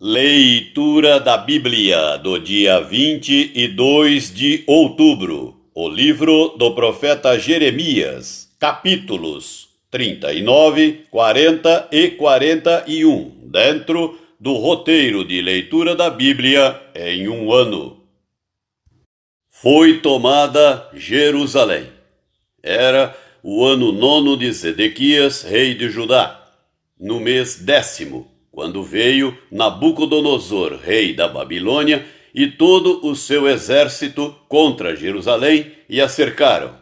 Leitura da Bíblia do dia 22 de outubro, o livro do profeta Jeremias, capítulos 39, 40 e 41, dentro do roteiro de leitura da Bíblia em um ano. Foi tomada Jerusalém. Era o ano 9 de Zedequias, rei de Judá, no mês 10º, quando veio Nabucodonosor, rei da Babilônia, e todo o seu exército contra Jerusalém e a cercaram.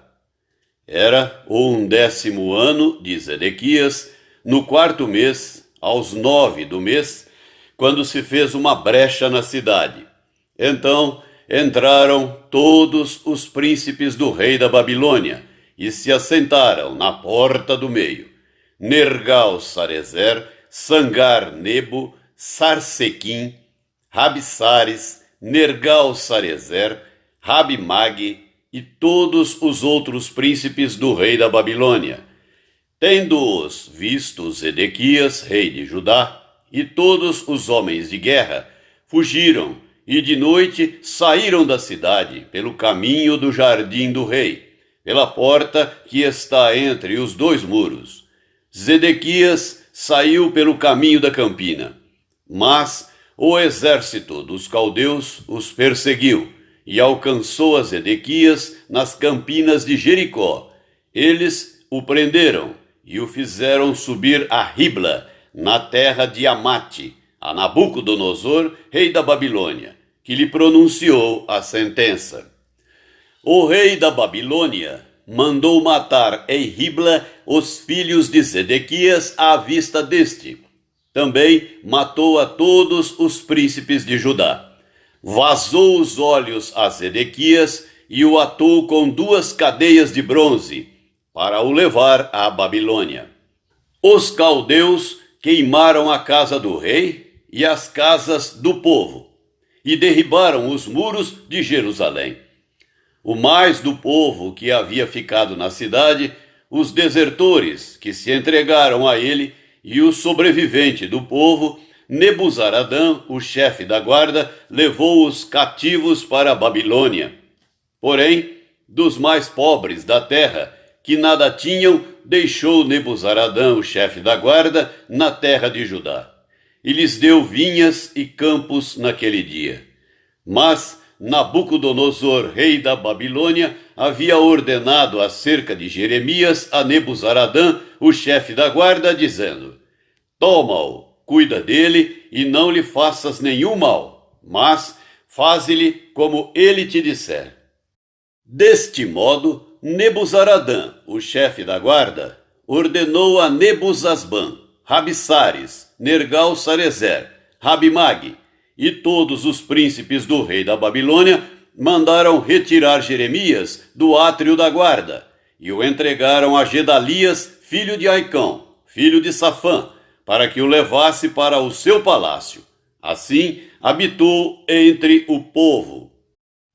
Era o 11º ano de Zedequias, no 4º mês, aos 9 do mês, quando se fez uma brecha na cidade. Então entraram todos os príncipes do rei da Babilônia e se assentaram na porta do meio: Nergal-Sarezer, Sangar-Nebo, Sarsequim, Rabsares, Nergal-Sarezer, Rabimag e todos os outros príncipes do rei da Babilônia. Tendo-os visto Zedequias, rei de Judá, e todos os homens de guerra, fugiram e de noite saíram da cidade pelo caminho do jardim do rei, pela porta que está entre os dois muros. Zedequias saiu pelo caminho da campina, mas o exército dos caldeus os perseguiu e alcançou a Zedequias nas campinas de Jericó. Eles o prenderam e o fizeram subir a Ribla, na terra de Amate, a Nabucodonosor, rei da Babilônia, que lhe pronunciou a sentença. O rei da Babilônia mandou matar em Ribla os filhos de Zedequias à vista deste. Também matou a todos os príncipes de Judá. Vazou os olhos a Zedequias e o atou com 2 cadeias de bronze, para o levar à Babilônia. Os caldeus queimaram a casa do rei e as casas do povo, e derribaram os muros de Jerusalém. O mais do povo que havia ficado na cidade, os desertores que se entregaram a ele e o sobrevivente do povo, Nebuzaradã, o chefe da guarda, levou-os cativos para a Babilônia. Porém, dos mais pobres da terra, que nada tinham, deixou Nebuzaradã, o chefe da guarda, na terra de Judá, e lhes deu vinhas e campos naquele dia. Mas Nabucodonosor, rei da Babilônia, havia ordenado acerca de Jeremias a Nebuzaradã, o chefe da guarda, dizendo: Toma-o, cuida dele e não lhe faças nenhum mal, mas faze-lhe como ele te disser. Deste modo, Nebuzaradã, o chefe da guarda, ordenou a Nebuzasbã, Rabsares, Nergal-Sarezer, Rabimag e todos os príncipes do rei da Babilônia mandaram retirar Jeremias do átrio da guarda e o entregaram a Gedalias, filho de Aicão, filho de Safã, para que o levasse para o seu palácio. Assim habitou entre o povo.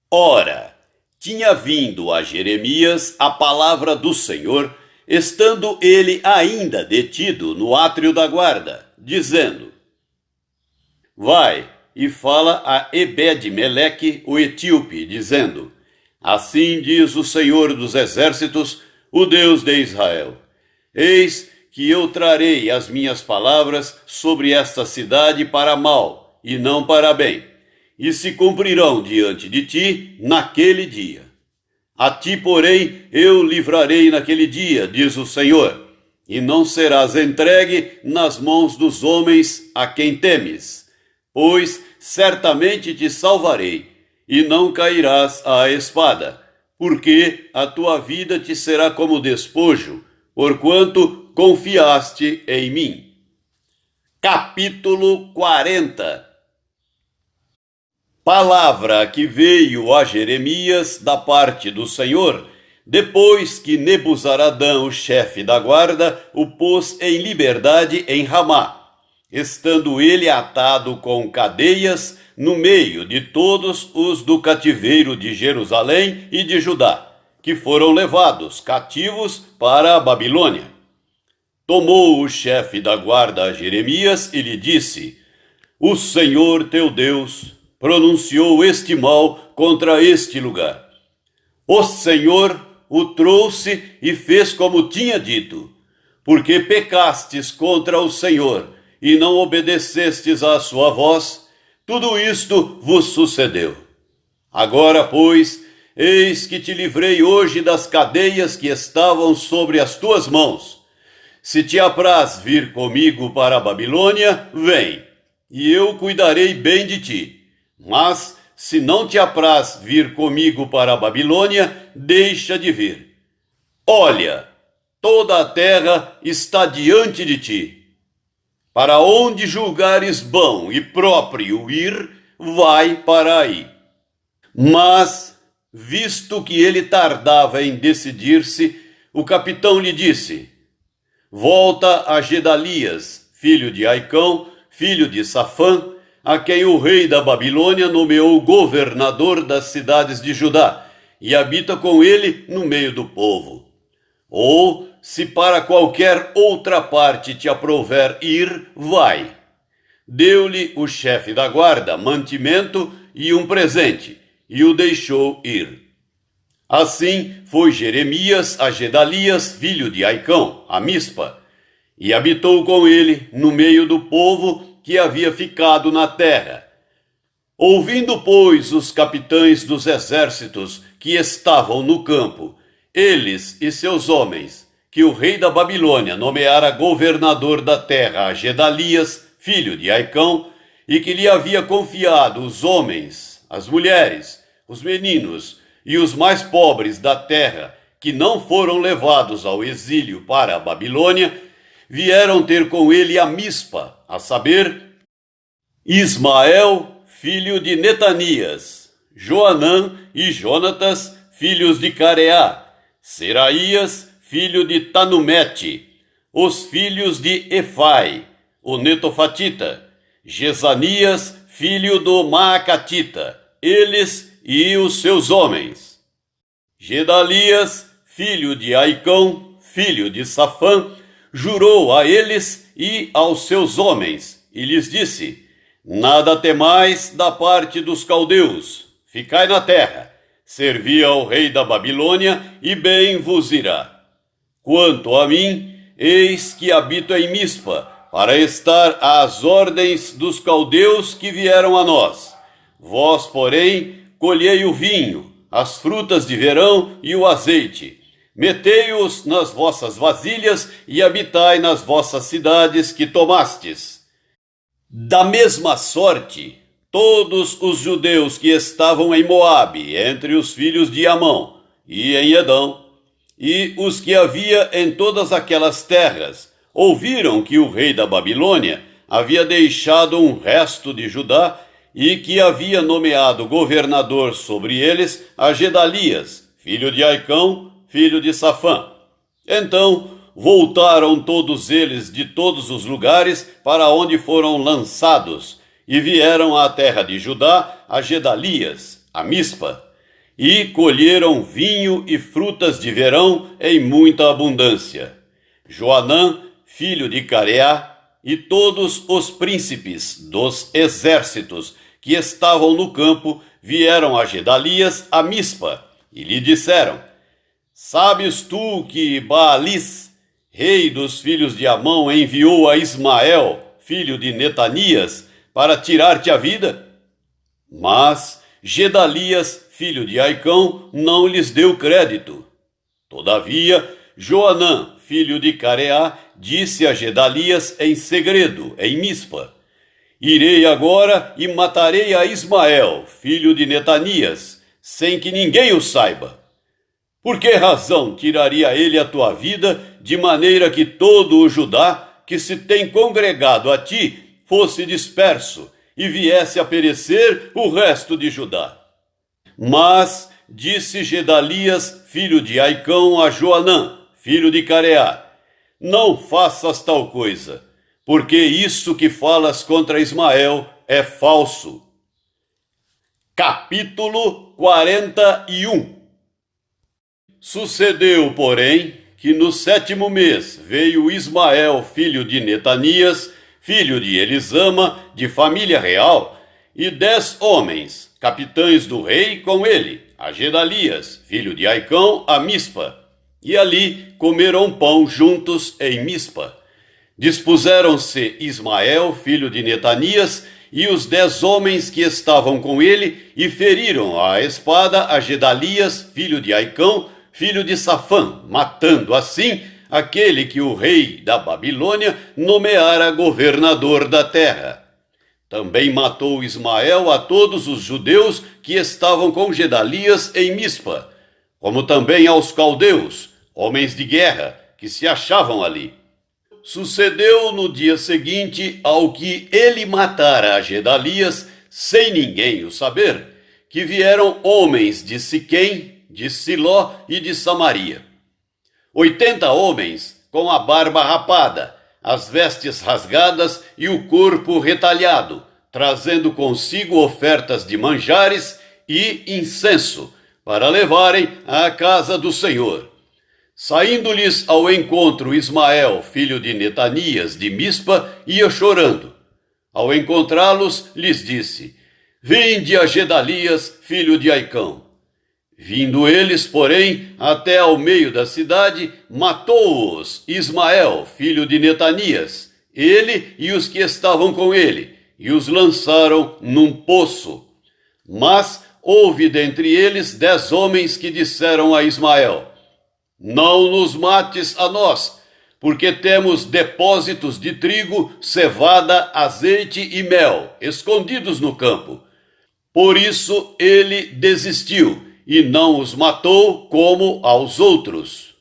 Ora, tinha vindo a Jeremias a palavra do Senhor, estando ele ainda detido no átrio da guarda, dizendo: Vai e fala a Ebed-Meleque, o etíope, dizendo: Assim diz o Senhor dos exércitos, o Deus de Israel: Eis que eu trarei as minhas palavras sobre esta cidade para mal, e não para bem, e se cumprirão diante de ti naquele dia. A ti, porém, eu livrarei naquele dia, diz o Senhor, e não serás entregue nas mãos dos homens a quem temes, pois certamente te salvarei, e não cairás à espada, porque a tua vida te será como despojo, porquanto confiaste em mim. Capítulo 40. Palavra que veio a Jeremias da parte do Senhor, depois que Nebuzaradã, o chefe da guarda, o pôs em liberdade em Ramá, estando ele atado com cadeias no meio de todos os do cativeiro de Jerusalém e de Judá, que foram levados cativos para a Babilônia. Tomou o chefe da guarda a Jeremias e lhe disse: o Senhor teu Deus pronunciou este mal contra este lugar. O Senhor o trouxe e fez como tinha dito, porque pecastes contra o Senhor e não obedecestes à sua voz, tudo isto vos sucedeu. Agora, pois, eis que te livrei hoje das cadeias que estavam sobre as tuas mãos. Se te apraz vir comigo para a Babilônia, vem, e eu cuidarei bem de ti. Mas, se não te apraz vir comigo para a Babilônia, deixa de vir. Olha, toda a terra está diante de ti. Para onde julgares bom e próprio ir, vai para aí. Mas, visto que ele tardava em decidir-se, o capitão lhe disse: volta a Gedalias, filho de Aicão, filho de Safã, a quem o rei da Babilônia nomeou governador das cidades de Judá, e habita com ele no meio do povo. Ou, se para qualquer outra parte te aprouver ir, vai. Deu-lhe o chefe da guarda mantimento e um presente, e o deixou ir. Assim foi Jeremias a Gedalias, filho de Aicão, a Mispa, e habitou com ele no meio do povo que havia ficado na terra. Ouvindo, pois, os capitães dos exércitos que estavam no campo, eles e seus homens, que o rei da Babilônia nomeara governador da terra a Gedalias, filho de Aicão, e que lhe havia confiado os homens, as mulheres, os meninos e os mais pobres da terra, que não foram levados ao exílio para a Babilônia, vieram ter com ele a Mispa, a saber, Ismael, filho de Netanias, Joanã e Jonatas, filhos de Careá, Seraías, filho de Tanumete, os filhos de Efai, o Netofatita, Gesanias, filho do Maacatita, eles e os seus homens. Gedalias, filho de Aicão, filho de Safã, jurou a eles e aos seus homens, e lhes disse: nada temais da parte dos caldeus, ficai na terra, servi ao rei da Babilônia, e bem vos irá. Quanto a mim, eis que habito em Mispa, para estar às ordens dos caldeus que vieram a nós. Vós, porém, colhei o vinho, as frutas de verão e o azeite. Metei-os nas vossas vasilhas e habitai nas vossas cidades que tomastes. Da mesma sorte, todos os judeus que estavam em Moabe, entre os filhos de Amão, e em Edom, e os que havia em todas aquelas terras, ouviram que o rei da Babilônia havia deixado um resto de Judá e que havia nomeado governador sobre eles a Gedalias, filho de Aicão, filho de Safã. Então voltaram todos eles de todos os lugares para onde foram lançados e vieram à terra de Judá a Gedalias, a Mispa, e colheram vinho e frutas de verão em muita abundância. Joanã, filho de Careá, e todos os príncipes dos exércitos que estavam no campo vieram a Gedalias, a Mispa, e lhe disseram: sabes tu que Baalis, rei dos filhos de Amão, enviou a Ismael, filho de Netanias, para tirar-te a vida? Mas Gedalias, filho de Aicão, não lhes deu crédito. Todavia, Joanã, filho de Careá, disse a Gedalias em segredo, em Mispa: irei agora e matarei a Ismael, filho de Netanias, sem que ninguém o saiba. Por que razão tiraria ele a tua vida, de maneira que todo o Judá, que se tem congregado a ti, fosse disperso, e viesse a perecer o resto de Judá? Mas disse Gedalias, filho de Aicão, a Joanã, filho de Careá: não faças tal coisa, porque isso que falas contra Ismael é falso. Capítulo 41. Sucedeu, porém, que no 7º mês veio Ismael, filho de Netanias, filho de Elisama, de família real, e 10 homens, capitães do rei, com ele, a Gedalias, filho de Aicão, a Mispa. E ali comeram pão juntos em Mispa. Dispuseram-se Ismael, filho de Netanias, e os 10 homens que estavam com ele, e feriram à espada a Gedalias, filho de Aicão, filho de Safã, matando assim aquele que o rei da Babilônia nomeara governador da terra. Também matou Ismael a todos os judeus que estavam com Gedalias em Mispa, como também aos caldeus, homens de guerra, que se achavam ali. Sucedeu no dia seguinte ao que ele matara a Gedalias, sem ninguém o saber, que vieram homens de Siquém, de Siló e de Samaria. 80 homens com a barba rapada, as vestes rasgadas e o corpo retalhado, trazendo consigo ofertas de manjares e incenso, para levarem à casa do Senhor. Saindo-lhes ao encontro Ismael, filho de Netanias, de Mispa, ia chorando. Ao encontrá-los, lhes disse: Vinde a Gedalias, filho de Aicão. Vindo eles, porém, até ao meio da cidade, matou-os Ismael, filho de Netanias, ele e os que estavam com ele, e os lançaram num poço. Mas houve dentre eles 10 homens que disseram a Ismael: Não nos mates a nós, porque temos depósitos de trigo, cevada, azeite e mel, escondidos no campo. Por isso ele desistiu, e não os matou como aos outros.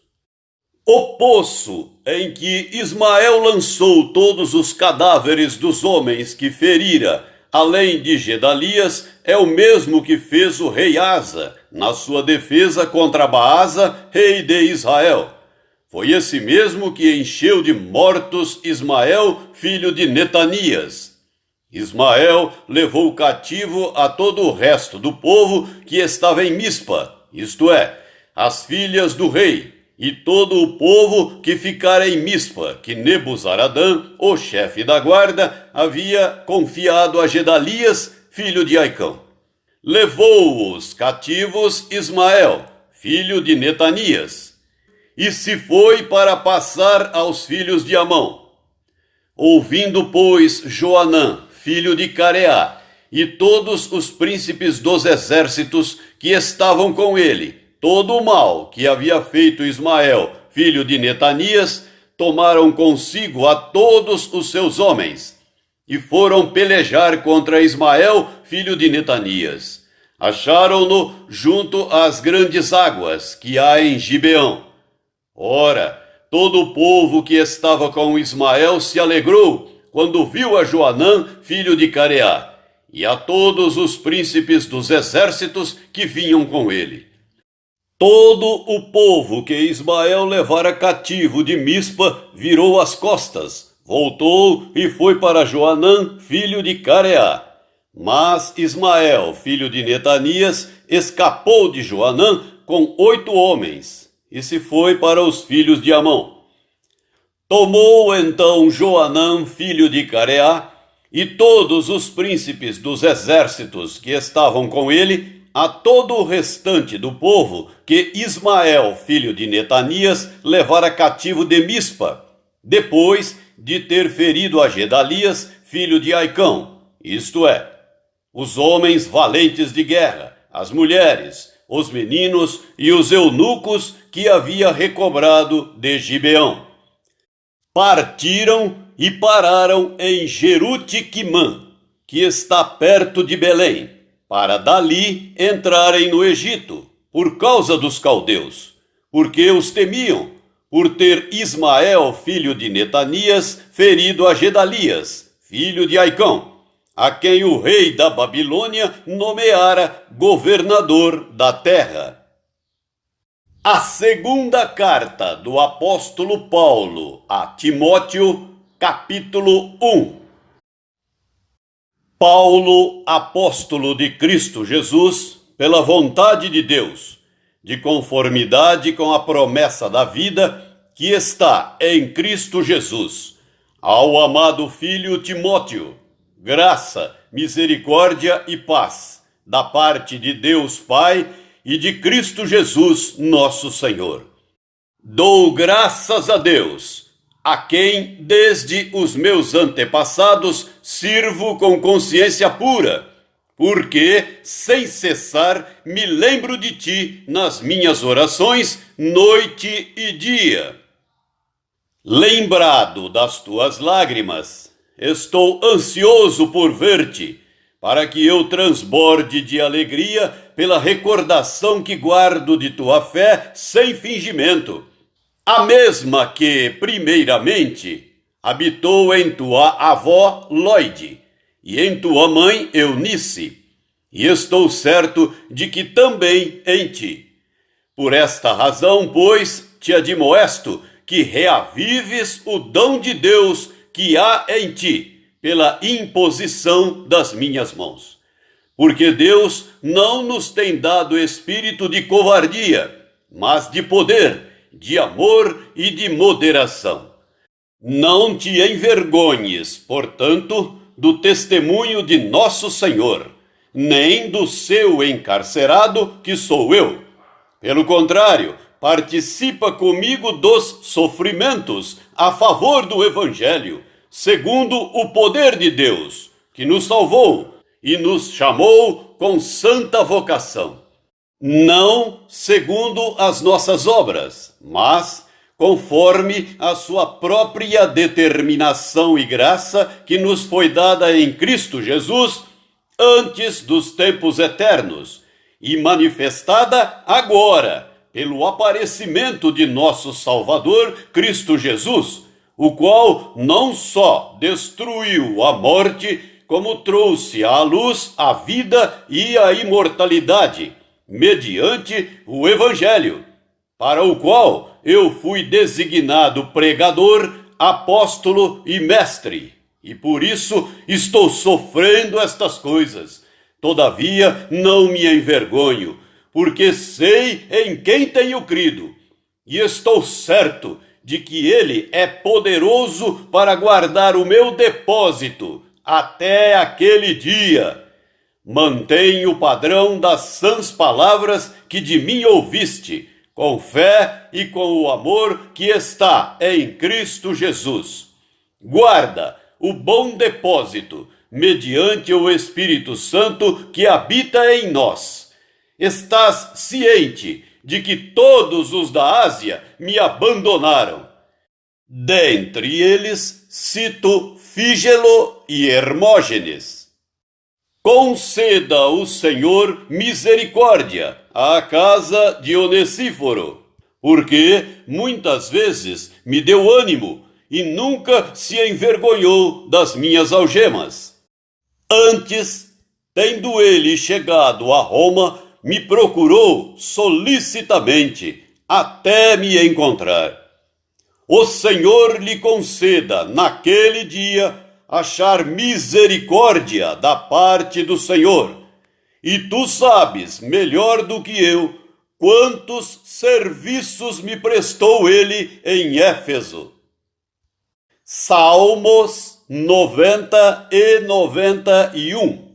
O poço em que Ismael lançou todos os cadáveres dos homens que ferira, além de Gedalias, é o mesmo que fez o rei Asa, na sua defesa contra Baasa, rei de Israel. Foi esse mesmo que encheu de mortos Ismael, filho de Netanias. Ismael levou cativo a todo o resto do povo que estava em Mispa, isto é, as filhas do rei, e todo o povo que ficara em Mispa, que Nebuzaradã, o chefe da guarda, havia confiado a Gedalias, filho de Aicão. Levou-os cativos Ismael, filho de Netanias, e se foi para passar aos filhos de Amão. Ouvindo, pois, Joanã, filho de Careá, e todos os príncipes dos exércitos que estavam com ele, todo o mal que havia feito Ismael, filho de Netanias, tomaram consigo a todos os seus homens, e foram pelejar contra Ismael, filho de Netanias. Acharam-no junto às grandes águas que há em Gibeão. Ora, todo o povo que estava com Ismael se alegrou quando viu a Joanã, filho de Careá, e a todos os príncipes dos exércitos que vinham com ele. Todo o povo que Ismael levara cativo de Mispa virou as costas, voltou e foi para Joanã, filho de Careá. Mas Ismael, filho de Netanias, escapou de Joanã com 8 homens, e se foi para os filhos de Amão. Tomou então Joanã, filho de Careá, e todos os príncipes dos exércitos que estavam com ele, a todo o restante do povo que Ismael, filho de Netanias, levara cativo de Mispa, depois de ter ferido a Gedalias, filho de Aicão, isto é, os homens valentes de guerra, as mulheres, os meninos e os eunucos que havia recobrado de Gibeão. Partiram e pararam em Jerute-Quimã, que está perto de Belém, para dali entrarem no Egito, por causa dos caldeus, porque os temiam, por ter Ismael, filho de Netanias, ferido a Gedalias, filho de Aicão, a quem o rei da Babilônia nomeara governador da terra. A segunda carta do apóstolo Paulo a Timóteo, capítulo 1. Paulo, apóstolo de Cristo Jesus, pela vontade de Deus, de conformidade com a promessa da vida que está em Cristo Jesus, Ao amado filho Timóteo, graça, misericórdia e paz, da parte de Deus Pai e de Cristo Jesus, nosso Senhor. Dou graças a Deus, a quem desde os meus antepassados sirvo com consciência pura, porque, sem cessar, me lembro de ti nas minhas orações, noite e dia. Lembrado das tuas lágrimas, estou ansioso por ver-te, para que eu transborde de alegria pela recordação que guardo de tua fé sem fingimento. A mesma que, primeiramente, habitou em tua avó Lóide e em tua mãe Eunice, e estou certo de que também em ti. Por esta razão, pois, te admoesto que reavives o dom de Deus que há em ti, pela imposição das minhas mãos. Porque Deus não nos tem dado espírito de covardia, mas de poder, de amor e de moderação. Não te envergonhes, portanto, do testemunho de nosso Senhor, nem do seu encarcerado, que sou eu. Pelo contrário, participa comigo dos sofrimentos a favor do Evangelho, segundo o poder de Deus, que nos salvou e nos chamou com santa vocação. Não segundo as nossas obras, mas conforme a sua própria determinação e graça que nos foi dada em Cristo Jesus antes dos tempos eternos e manifestada agora pelo aparecimento de nosso Salvador, Cristo Jesus, o qual não só destruiu a morte, como trouxe à luz a vida e a imortalidade, mediante o Evangelho, para o qual eu fui designado pregador, apóstolo e mestre, e por isso estou sofrendo estas coisas. Todavia não me envergonho, porque sei em quem tenho crido, e estou certo de que ele é poderoso para guardar o meu depósito até aquele dia. Mantenho o padrão das sãs palavras que de mim ouviste, com fé e com o amor que está em Cristo Jesus. Guarda o bom depósito, mediante o Espírito Santo que habita em nós. Estás ciente de que todos os da Ásia me abandonaram. Dentre eles cito Fígelo e Hermógenes. Conceda o Senhor misericórdia à casa de Onesíforo, porque muitas vezes me deu ânimo e nunca se envergonhou das minhas algemas. Antes, tendo ele chegado a Roma, me procurou solicitamente até me encontrar. O Senhor lhe conceda naquele dia achar misericórdia da parte do Senhor. E tu sabes melhor do que eu quantos serviços me prestou ele em Éfeso. Salmos 90 e 91.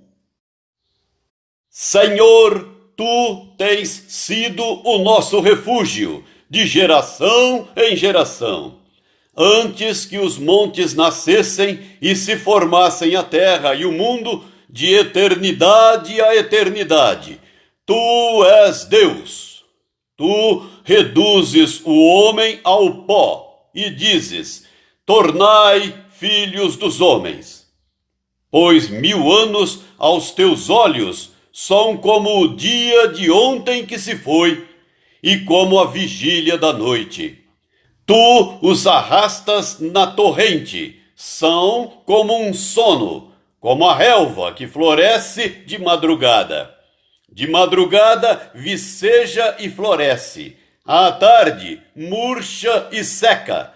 Senhor, tu tens sido o nosso refúgio, de geração em geração. Antes que os montes nascessem e se formassem a terra e o mundo, de eternidade a eternidade, tu és Deus. Tu reduzes o homem ao pó e dizes: tornai filhos dos homens. Pois 1000 anos aos teus olhos são como o dia de ontem que se foi, e como a vigília da noite. Tu os arrastas na torrente, são como um sono, como a relva que floresce de madrugada. De madrugada viceja e floresce, à tarde murcha e seca,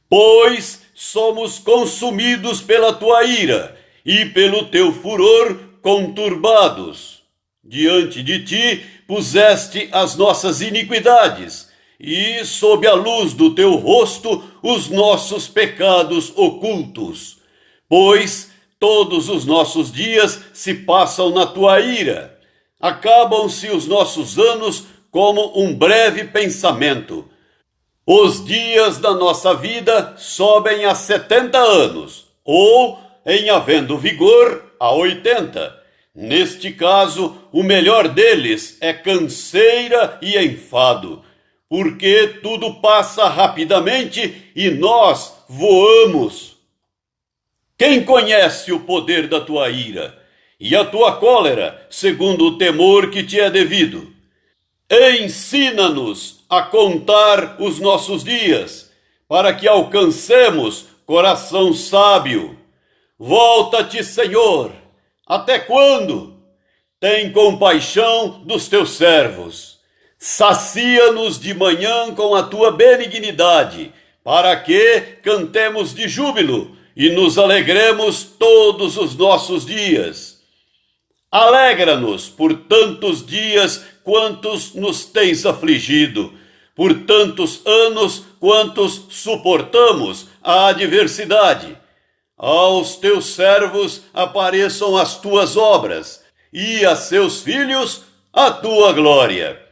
pois somos consumidos pela tua ira e pelo teu furor conturbados. Diante de ti puseste as nossas iniquidades, e sob a luz do teu rosto os nossos pecados ocultos. Pois todos os nossos dias se passam na tua ira. Acabam-se os nossos anos como um breve pensamento. Os dias da nossa vida sobem a 70 anos, ou, em havendo vigor, a 80. Neste caso, o melhor deles é canseira e enfado, porque tudo passa rapidamente e nós voamos. Quem conhece o poder da tua ira e a tua cólera, segundo o temor que te é devido? Ensina-nos a contar os nossos dias, para que alcancemos coração sábio. Volta-te, Senhor. Até quando? Tem compaixão dos teus servos. Sacia-nos de manhã com a tua benignidade, para que cantemos de júbilo e nos alegremos todos os nossos dias. Alegra-nos por tantos dias quantos nos tens afligido, por tantos anos quantos suportamos a adversidade. Aos teus servos apareçam as tuas obras, e a seus filhos a tua glória.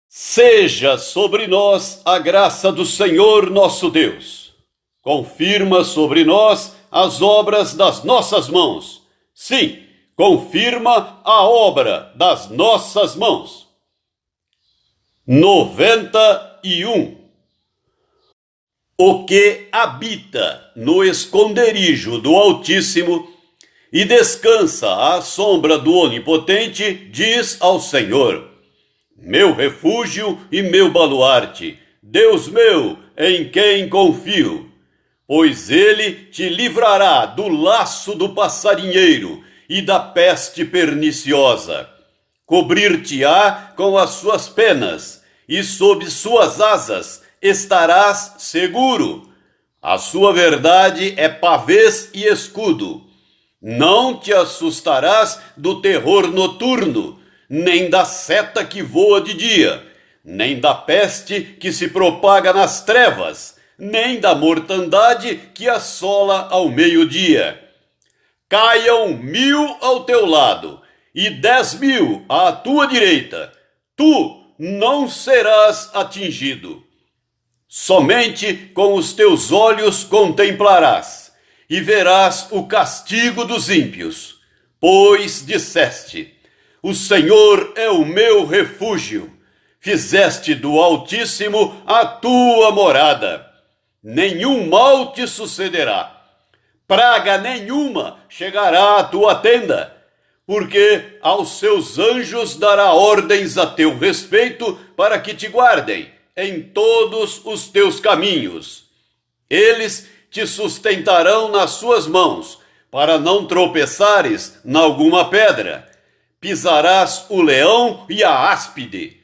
Seja sobre nós a graça do Senhor nosso Deus. Confirma sobre nós as obras das nossas mãos. Sim, confirma a obra das nossas mãos. 91. O que habita no esconderijo do Altíssimo e descansa à sombra do Onipotente, diz ao Senhor: meu refúgio e meu baluarte, Deus meu, em quem confio. Pois ele te livrará do laço do passarinheiro e da peste perniciosa. Cobrir-te-á com as suas penas, e sob suas asas estarás seguro. A sua verdade é pavês e escudo. Não te assustarás do terror noturno, nem da seta que voa de dia, nem da peste que se propaga nas trevas, nem da mortandade que assola ao meio-dia. Caiam 1000 ao teu lado e 10.000 à tua direita, tu não serás atingido. Somente com os teus olhos contemplarás e verás o castigo dos ímpios, pois disseste: o Senhor é o meu refúgio, fizeste do Altíssimo a tua morada. Nenhum mal te sucederá, praga nenhuma chegará à tua tenda, porque aos seus anjos dará ordens a teu respeito para que te guardem em todos os teus caminhos. Eles te sustentarão nas suas mãos, para não tropeçares nalguma pedra. Pisarás o leão e a áspide,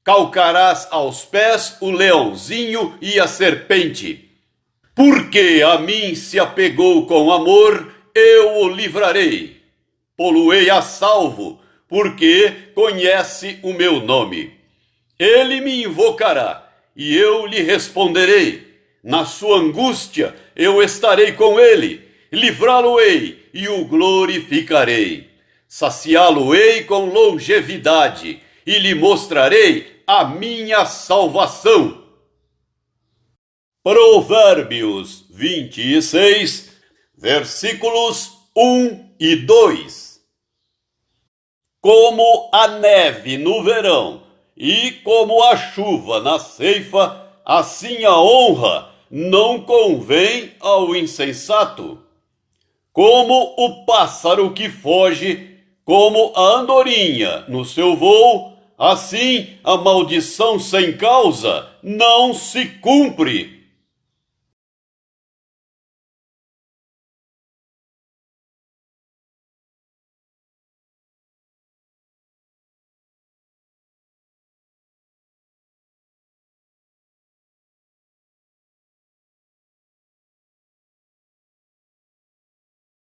calcarás aos pés o leãozinho e a serpente. Porque a mim se apegou com amor, eu o livrarei. Poluei a salvo, porque conhece o meu nome. Ele me invocará, e eu lhe responderei. Na sua angústia eu estarei com ele, livrá-lo-ei e o glorificarei. Saciá-lo-ei com longevidade, e lhe mostrarei a minha salvação. Provérbios 26, versículos 1 e 2. Como a neve no verão e como a chuva na ceifa, assim a honra não convém ao insensato. Como o pássaro que foge, como a andorinha no seu voo, assim a maldição sem causa não se cumpre.